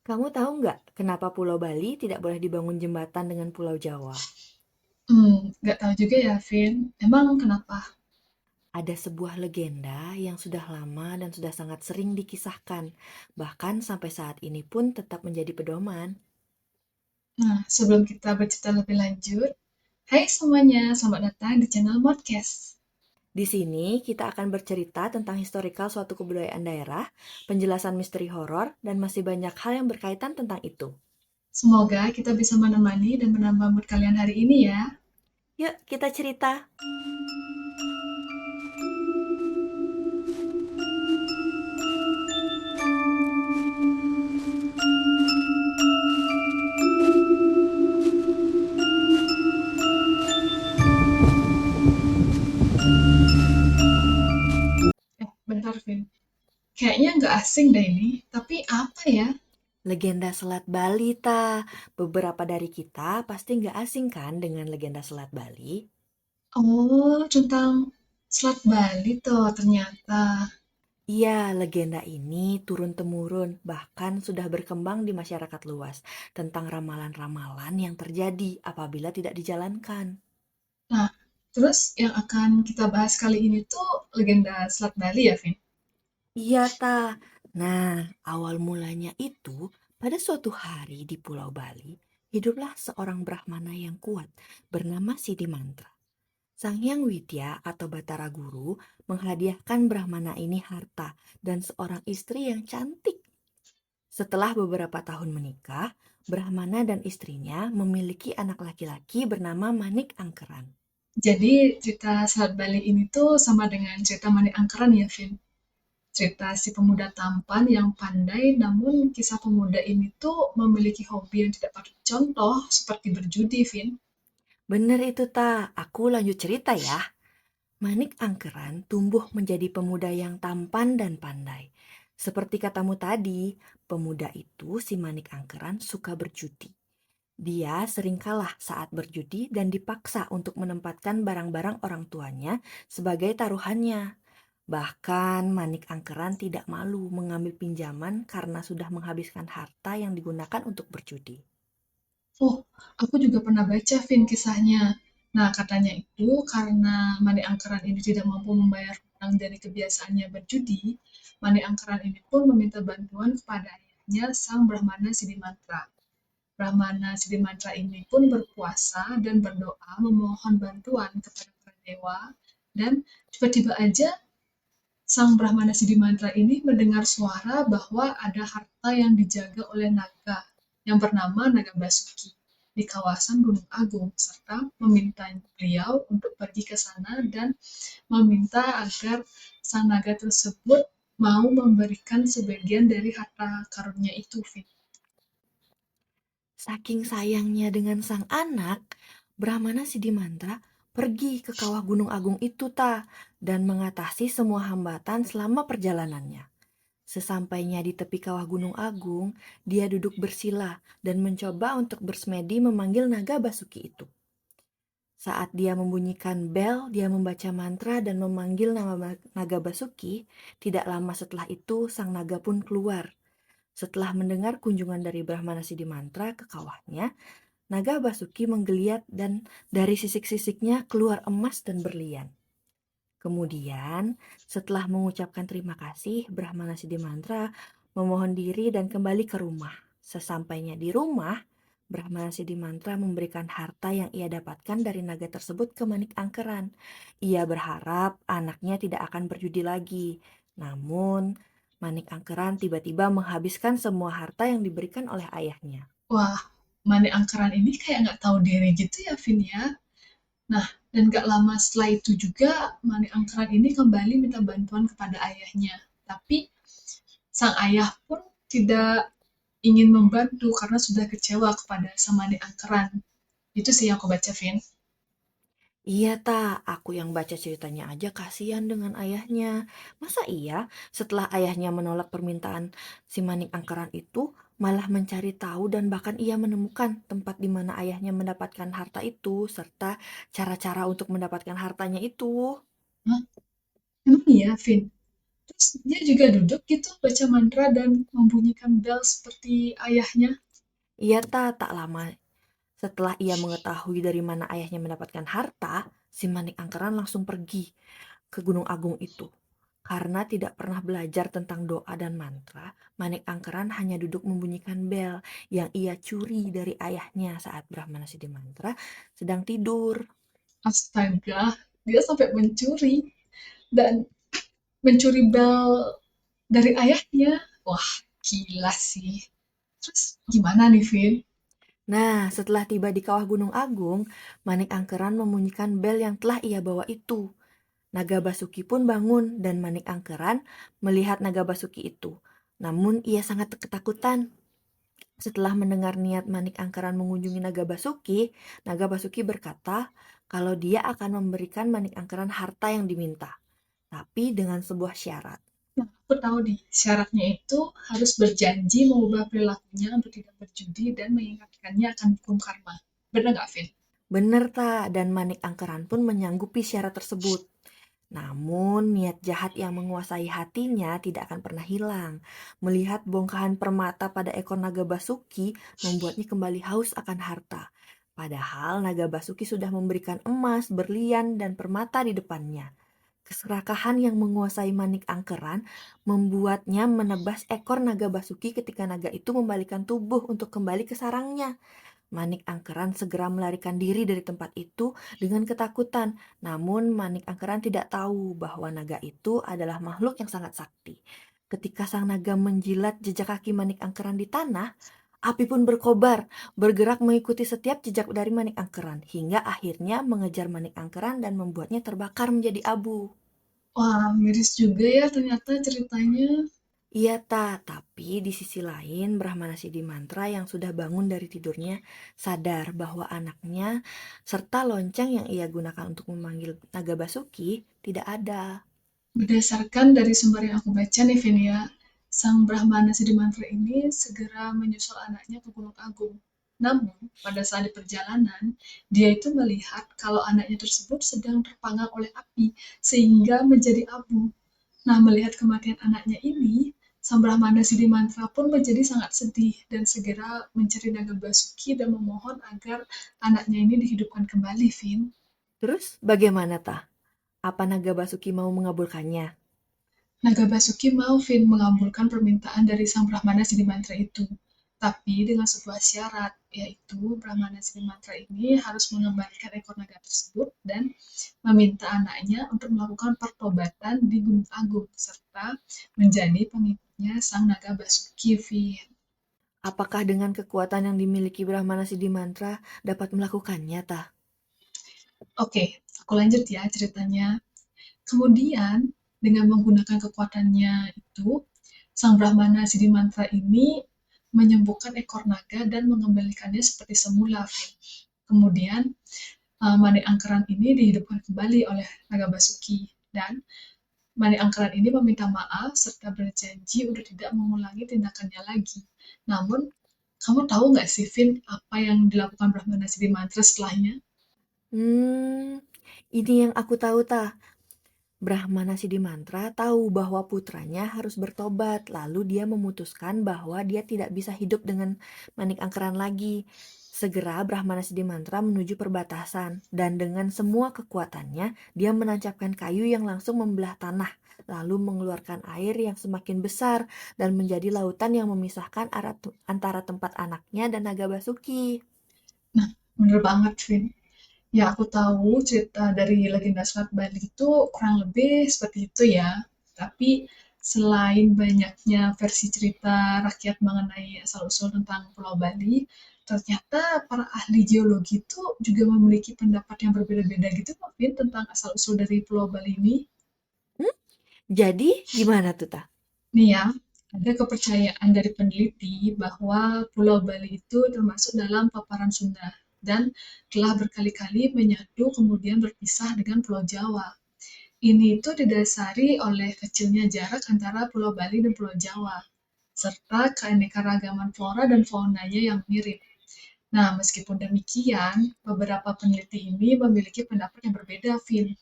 Kamu tahu nggak kenapa Pulau Bali tidak boleh dibangun jembatan dengan Pulau Jawa? Nggak tahu juga ya, Vin. Emang kenapa? Ada sebuah legenda yang sudah lama dan sudah sangat sering dikisahkan, bahkan sampai saat ini pun tetap menjadi pedoman. Nah, sebelum kita bercerita lebih lanjut, hai semuanya, selamat datang di channel Modcast. Di sini kita akan bercerita tentang historikal suatu kebudayaan daerah, penjelasan misteri horor, dan masih banyak hal yang berkaitan tentang itu. Semoga kita bisa menemani dan menambah mood kalian hari ini ya. Yuk, kita cerita. Bentar, Vin. Kayaknya nggak asing deh ini, tapi apa ya? Legenda Selat Bali, ta. Beberapa dari kita pasti nggak asing kan dengan legenda Selat Bali? Oh, tentang Selat Bali tuh ternyata. Iya, legenda ini turun-temurun, bahkan sudah berkembang di masyarakat luas tentang ramalan-ramalan yang terjadi apabila tidak dijalankan. Nah, terus yang akan kita bahas kali ini tuh legenda Selat Bali ya, Vin? Iya, ta. Nah, awal mulanya itu, pada suatu hari di Pulau Bali, hiduplah seorang Brahmana yang kuat bernama Sidimantra. Sang Hyang Widya atau Batara Guru menghadiahkan Brahmana ini harta dan seorang istri yang cantik. Setelah beberapa tahun menikah, Brahmana dan istrinya memiliki anak laki-laki bernama Manik Angkeran. Jadi cerita Selat Bali ini tuh sama dengan cerita Manik Angkeran ya, Vin? Cerita si pemuda tampan yang pandai, namun kisah pemuda ini tuh memiliki hobi yang tidak patut contoh, seperti berjudi, Vin. Bener itu, ta. Aku lanjut cerita ya. Manik Angkeran tumbuh menjadi pemuda yang tampan dan pandai. Seperti katamu tadi, pemuda itu si Manik Angkeran suka berjudi. Dia sering kalah saat berjudi dan dipaksa untuk menempatkan barang-barang orang tuanya sebagai taruhannya. Bahkan Manik Angkeran tidak malu mengambil pinjaman karena sudah menghabiskan harta yang digunakan untuk berjudi. Oh, aku juga pernah baca, Vin, kisahnya. Nah, katanya itu karena Mani Angkeran ini tidak mampu membayar hutang dari kebiasaannya berjudi, Mani Angkeran ini pun meminta bantuan kepada ayahnya, Sang Brahmana Sidimantra. Brahmana Sidimantra ini pun berpuasa dan berdoa memohon bantuan kepada para dewa, dan tiba-tiba aja Sang Brahmana Sidimantra ini mendengar suara bahwa ada harta yang dijaga oleh naga yang bernama Naga Basuki di kawasan Gunung Agung, serta meminta beliau untuk pergi ke sana dan meminta agar sang naga tersebut mau memberikan sebagian dari harta karunnya itu, Fit. Saking sayangnya dengan sang anak, Brahmana Sidimantra pergi ke kawah Gunung Agung itu dan mengatasi semua hambatan selama perjalanannya. Sesampainya di tepi kawah Gunung Agung, dia duduk bersila dan mencoba untuk bersemedi memanggil naga Basuki itu. Saat dia membunyikan bel, dia membaca mantra dan memanggil nama naga Basuki. Tidak lama setelah itu, sang naga pun keluar. Setelah mendengar kunjungan dari Brahmana Sidimantra ke kawahnya, naga Basuki menggeliat dan dari sisik-sisiknya keluar emas dan berlian. Kemudian, setelah mengucapkan terima kasih, Brahmana Sidimantra memohon diri dan kembali ke rumah. Sesampainya di rumah, Brahmana Sidimantra memberikan harta yang ia dapatkan dari naga tersebut ke Manik Angkeran. Ia berharap anaknya tidak akan berjudi lagi. Namun, Manik Angkeran tiba-tiba menghabiskan semua harta yang diberikan oleh ayahnya. Wah, Mane Angkeran ini kayak nggak tahu diri gitu ya, Vin ya. Nah, dan gak lama setelah itu juga Mane Angkeran ini kembali minta bantuan kepada ayahnya. Tapi sang ayah pun tidak ingin membantu karena sudah kecewa kepada sang Mane Angkeran. Itu sih yang aku baca, Vin. Iya, aku yang baca ceritanya aja kasihan dengan ayahnya. Masa iya setelah ayahnya menolak permintaan si Manik Angkeran itu malah mencari tahu dan bahkan ia menemukan tempat di mana ayahnya mendapatkan harta itu serta cara-cara untuk mendapatkan hartanya itu. Hah? Emang iya, Vin? Dia juga duduk gitu baca mantra dan membunyikan bel seperti ayahnya. Ia tak lama setelah ia mengetahui dari mana ayahnya mendapatkan harta, si Manik Angkeran langsung pergi ke Gunung Agung itu. Karena tidak pernah belajar tentang doa dan mantra, Manik Angkeran hanya duduk membunyikan bel yang ia curi dari ayahnya saat Brahmana Siddhimantra sedang tidur. Astaga, dia sampai mencuri dan mencuri bel dari ayahnya. Wah, gila sih. Terus gimana nih, Vin? Nah, setelah tiba di kawah Gunung Agung, Manik Angkeran membunyikan bel yang telah ia bawa itu. Naga Basuki pun bangun dan Manik Angkeran melihat Naga Basuki itu. Namun ia sangat ketakutan. Setelah mendengar niat Manik Angkeran mengunjungi Naga Basuki berkata kalau dia akan memberikan Manik Angkeran harta yang diminta, tapi dengan sebuah syarat. Nah, aku tahu nih, syaratnya itu harus berjanji mengubah perilakunya untuk tidak berjudi dan mengingatkannya akan hukum karma. Bener nggak, Vin? Bener tak? Dan Manik Angkeran pun menyanggupi syarat tersebut. Namun, niat jahat yang menguasai hatinya tidak akan pernah hilang. Melihat bongkahan permata pada ekor Naga Basuki membuatnya kembali haus akan harta. Padahal Naga Basuki sudah memberikan emas, berlian, dan permata di depannya. Keserakahan yang menguasai Manik Angkeran membuatnya menebas ekor Naga Basuki ketika naga itu membalikan tubuh untuk kembali ke sarangnya. Manik Angkeran segera melarikan diri dari tempat itu dengan ketakutan. Namun Manik Angkeran tidak tahu bahwa naga itu adalah makhluk yang sangat sakti. Ketika sang naga menjilat jejak kaki Manik Angkeran di tanah, api pun berkobar, bergerak mengikuti setiap jejak dari Manik Angkeran, hingga akhirnya mengejar Manik Angkeran dan membuatnya terbakar menjadi abu. Wah, miris juga ya ternyata ceritanya. Iya tapi di sisi lain Brahmana Siddhimantra yang sudah bangun dari tidurnya sadar bahwa anaknya serta lonceng yang ia gunakan untuk memanggil Naga Basuki tidak ada. Berdasarkan dari sumber yang aku baca nih, Vin ya, sang Brahmana Siddhimantra ini segera menyusul anaknya ke Gunung Agung. Namun, pada saat di perjalanan, dia itu melihat kalau anaknya tersebut sedang terpanggang oleh api, sehingga menjadi abu. Nah, melihat kematian anaknya ini, sang Brahmana Siddhimantra pun menjadi sangat sedih dan segera mencari Naga Basuki dan memohon agar anaknya ini dihidupkan kembali, Vin. Terus bagaimana Apa Naga Basuki mau mengabulkannya? Naga Basuki mau Finn mengabulkan permintaan dari sang Brahmana Siddhimantra itu, tapi dengan sebuah syarat, yaitu Brahmana Siddhimantra ini harus mengembalikan ekor naga tersebut dan meminta anaknya untuk melakukan pertobatan di Gunung Agung, serta menjadi pengikutnya sang Naga Basuki, Finn. Apakah dengan kekuatan yang dimiliki Brahmana Siddhimantra dapat melakukannya Oke, aku lanjut ya ceritanya. Kemudian, dengan menggunakan kekuatannya itu, sang Brahmana Siddhimantra ini menyembuhkan ekor naga dan mengembalikannya seperti semula. Kemudian, Mani Angkeran ini dihidupkan kembali oleh Naga Basuki dan Mani Angkeran ini meminta maaf serta berjanji untuk tidak mengulangi tindakannya lagi. Namun, kamu tahu nggak sih, Vin, apa yang dilakukan Brahmana Siddhimantra setelahnya? Hmm, ini yang aku tahu Brahmana Siddhimantra tahu bahwa putranya harus bertobat, lalu dia memutuskan bahwa dia tidak bisa hidup dengan Manik Angkeran lagi. Segera Brahmana Siddhimantra menuju perbatasan, dan dengan semua kekuatannya, dia menancapkan kayu yang langsung membelah tanah, lalu mengeluarkan air yang semakin besar dan menjadi lautan yang memisahkan antara tempat anaknya dan Naga Basuki. Nah, bener banget, Vin. Ya, aku tahu cerita dari legenda Selat Bali itu kurang lebih seperti itu ya. Tapi selain banyaknya versi cerita rakyat mengenai asal-usul tentang Pulau Bali, ternyata para ahli geologi itu juga memiliki pendapat yang berbeda-beda gitu kok, Vin, tentang asal-usul dari Pulau Bali ini. Hmm? Jadi gimana Nih ya, ada kepercayaan dari peneliti bahwa Pulau Bali itu termasuk dalam paparan Sunda dan telah berkali-kali menyatu kemudian berpisah dengan Pulau Jawa. Ini itu didasari oleh kecilnya jarak antara Pulau Bali dan Pulau Jawa, serta keanekaragaman flora dan faunanya yang mirip. Nah, meskipun demikian, beberapa peneliti ini memiliki pendapat yang berbeda, Vin.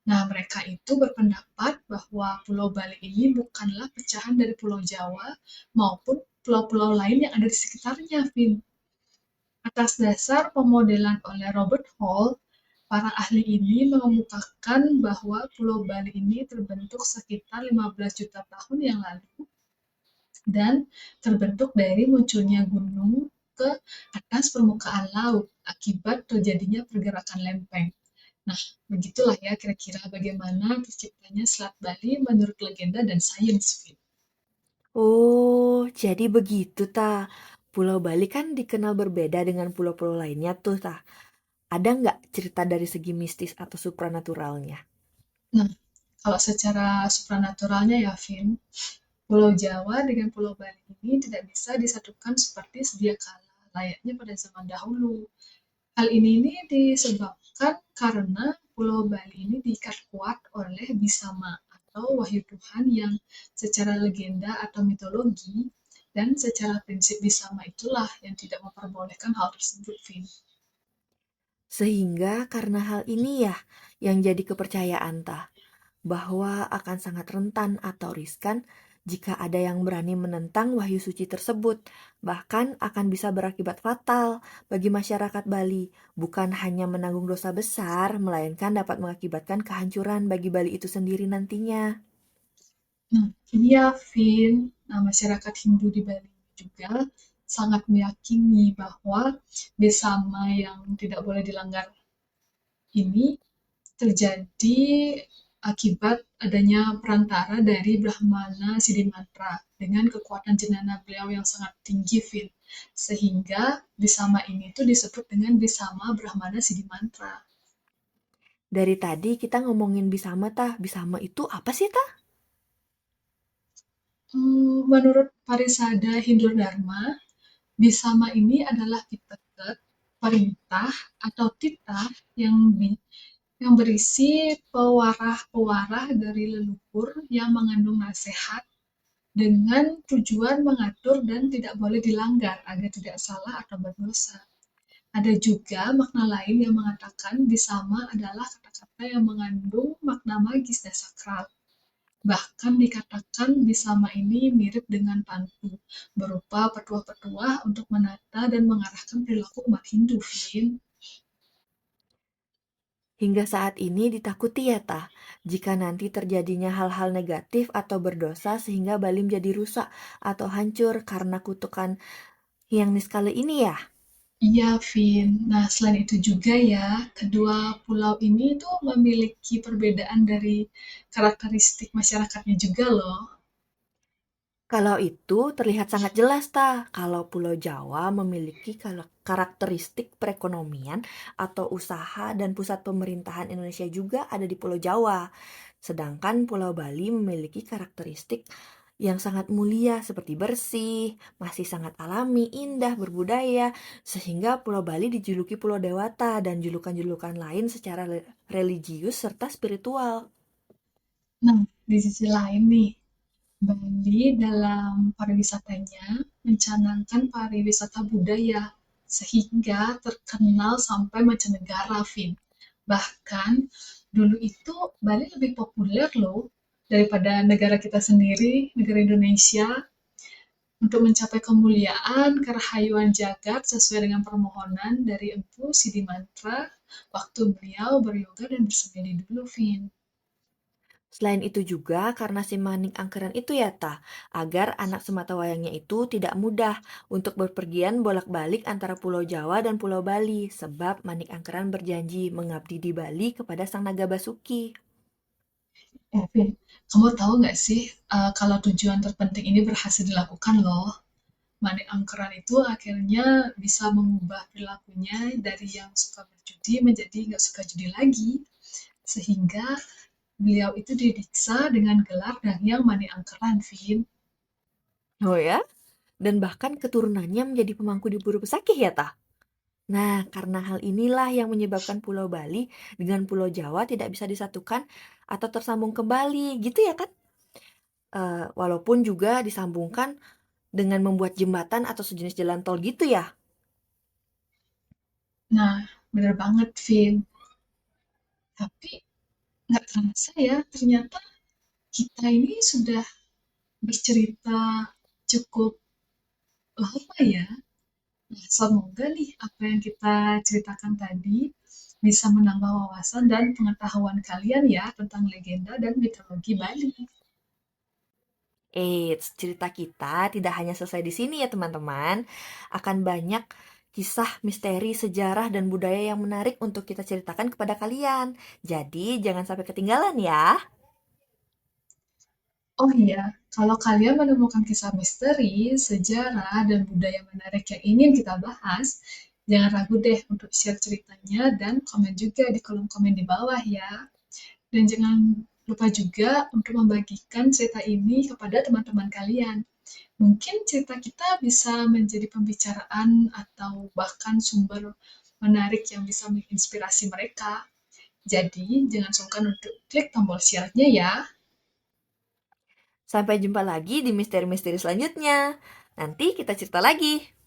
Nah, mereka itu berpendapat bahwa Pulau Bali ini bukanlah pecahan dari Pulau Jawa maupun pulau-pulau lain yang ada di sekitarnya, Vin. Atas dasar pemodelan oleh Robert Hall, para ahli ini mengemukakan bahwa Pulau Bali ini terbentuk sekitar 15 juta tahun yang lalu dan terbentuk dari munculnya gunung ke atas permukaan laut akibat terjadinya pergerakan lempeng. Nah, begitulah ya kira-kira bagaimana terciptanya Selat Bali menurut legenda dan sains, Vin. Oh, jadi begitu ta. Pulau Bali kan dikenal berbeda dengan pulau-pulau lainnya tuh ta. Ada nggak cerita dari segi mistis atau supranaturalnya? Nah, kalau secara supranaturalnya ya, Vin, Pulau Jawa dengan Pulau Bali ini tidak bisa disatukan seperti sedia kala, layaknya pada zaman dahulu. Hal ini disebabkan karena Pulau Bali ini diikat kuat oleh Bisama atau wahyu Tuhan yang secara legenda atau mitologi dan secara prinsip Bisama itulah yang tidak memperbolehkan hal tersebut, Vin. Sehingga karena hal ini ya yang jadi kepercayaan ta, bahwa akan sangat rentan atau riskan jika ada yang berani menentang wahyu suci tersebut, bahkan akan bisa berakibat fatal bagi masyarakat Bali, bukan hanya menanggung dosa besar, melainkan dapat mengakibatkan kehancuran bagi Bali itu sendiri nantinya. Nah, ini ya, Vin, nah, masyarakat Hindu di Bali juga sangat meyakini bahwa Besama yang tidak boleh dilanggar ini terjadi akibat adanya perantara dari Brahmana Sidimatra dengan kekuatan jenana beliau yang sangat tinggi, Vin. Sehingga Bisama ini tuh disebut dengan Bisama Brahmana Sidimantra. Dari tadi kita ngomongin Bisama tah, Bisama itu apa sih tah? Menurut Parisada Hindu Dharma, Bisama ini adalah piteket, perintah, atau titah yang yang berisi pewarah-pewarah dari leluhur yang mengandung nasihat dengan tujuan mengatur dan tidak boleh dilanggar agar tidak salah atau berdosa. Ada juga makna lain yang mengatakan Bisama adalah kata-kata yang mengandung makna magis dan sakral. Bahkan dikatakan Bisama ini mirip dengan pantu, berupa petuah-petuah untuk menata dan mengarahkan perilaku umat Hindu, Vin. Hingga saat ini ditakuti ya tah, jika nanti terjadinya hal-hal negatif atau berdosa sehingga Bali menjadi rusak atau hancur karena kutukan yang niskala ini ya. Iya, Vin. Nah, selain itu juga ya, kedua pulau ini tuh memiliki perbedaan dari karakteristik masyarakatnya juga loh. Kalau itu terlihat sangat jelas tah, kalau Pulau Jawa memiliki karakteristik perekonomian atau usaha dan pusat pemerintahan Indonesia juga ada di Pulau Jawa. Sedangkan Pulau Bali memiliki karakteristik yang sangat mulia seperti bersih, masih sangat alami, indah, berbudaya, sehingga Pulau Bali dijuluki Pulau Dewata dan julukan-julukan lain secara religius serta spiritual. Nah, di sisi lain nih, Bali dalam pariwisatanya mencanangkan pariwisata budaya, sehingga terkenal sampai mancanegara, Vin. Bahkan dulu itu Bali lebih populer loh daripada negara kita sendiri, negara Indonesia, untuk mencapai kemuliaan kerahayuan jagat sesuai dengan permohonan dari Empu Sidimantra waktu beliau beryoga dan bersemedi dulu, Vin. Selain itu juga karena si Manik Angkeran itu ya tah, agar anak sematawayangnya itu tidak mudah untuk berpergian bolak-balik antara Pulau Jawa dan Pulau Bali, sebab Manik Angkeran berjanji mengabdi di Bali kepada Sang Naga Basuki. Vin, kamu tahu nggak sih kalau tujuan terpenting ini berhasil dilakukan loh? Manik Angkeran itu akhirnya bisa mengubah perilakunya dari yang suka berjudi menjadi nggak suka judi lagi. Sehingga beliau itu didiksa dengan gelar Danyang Manik Angkeran, Vin. Oh ya? Dan bahkan keturunannya menjadi pemangku di Pura Besakih ya tah? Nah, karena hal inilah yang menyebabkan Pulau Bali dengan Pulau Jawa tidak bisa disatukan atau tersambung kembali, gitu ya kan? Walaupun juga disambungkan dengan membuat jembatan atau sejenis jalan tol gitu ya. Nah, bener banget, Vin. Tapi nggak terasa ya, ternyata kita ini sudah bercerita cukup lama ya. Nah, semoga nih apa yang kita ceritakan tadi bisa menambah wawasan dan pengetahuan kalian ya tentang legenda dan mitologi Bali. Eits, cerita kita tidak hanya selesai di sini ya teman-teman. Akan banyak kisah misteri, sejarah, dan budaya yang menarik untuk kita ceritakan kepada kalian. Jadi jangan sampai ketinggalan ya. Oh iya, kalau kalian menemukan kisah misteri, sejarah, dan budaya menarik yang ingin kita bahas, jangan ragu deh untuk share ceritanya dan komen juga di kolom komen di bawah ya. Dan jangan lupa juga untuk membagikan cerita ini kepada teman-teman kalian. Mungkin cerita kita bisa menjadi pembicaraan atau bahkan sumber menarik yang bisa menginspirasi mereka. Jadi, jangan sungkan untuk klik tombol share-nya ya. Sampai jumpa lagi di misteri-misteri selanjutnya. Nanti kita cerita lagi.